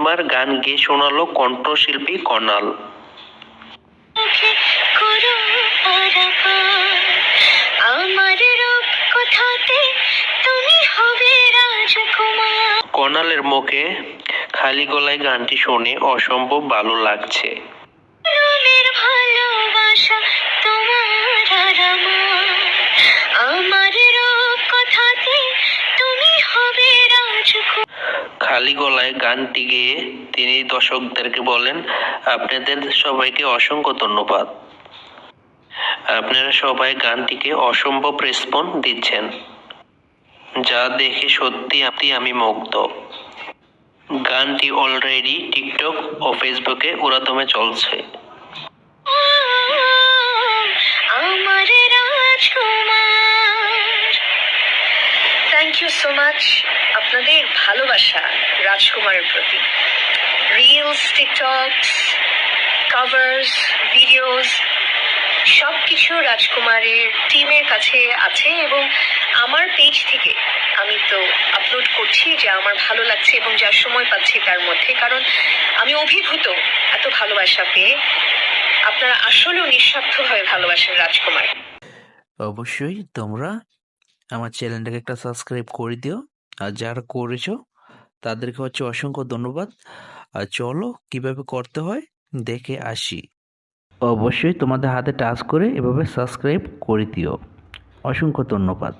সিনেমার গান গেয়ে শোনালো কণ্ঠশিল্পী কর্নাল। কর্নালের মুখে খালি গলায় গানটি শুনে অসম্ভব ভালো লাগছে। খালি গলায় গানটি গেয়ে তিনি দর্শকদেরকে বলেন, আপনাদের সবাইকে অসংখ্য ধন্যবাদ। আপনারা সবাই গানটিকে অসম্ভব রেসপন্স দিচ্ছেন, যা দেখে সত্যি আমি মুগ্ধ। গানটি অলরেডি টিকটক ও ফেসবুকে উড়াধুমে চলছে। থ্যাংক ইউ সো মাচ আপনাদের ভালোবাসা রাজকুমারের প্রতি। রিলস, টিকটকস, কভার্স, ভিডিওস সবকিছু রাজকুমারের টিমের কাছে আছে এবং আমার পেজ থেকে আমি তো আপলোড করছি যে আমার ভালো লাগছে এবং যার সময় পাচ্ছি তার মধ্যে, কারণ আমি অভিভূত এত ভালোবাসা পেয়ে। আপনারা আসলেও নিঃস্বার্থভাবে ভালোবাসেন রাজকুমার। অবশ্যই তোমরা আমার চ্যানেলটাকে একটা সাবস্ক্রাইব করে দিও, আর যারা করেছো তাদেরকে অসংখ্য ধন্যবাদ। আর চলো কিভাবে করতে হয় দেখে আসি। অবশ্যই তোমাদের হাতে টাচ করে এভাবে সাবস্ক্রাইব করে দিও। অসংখ্য ধন্যবাদ।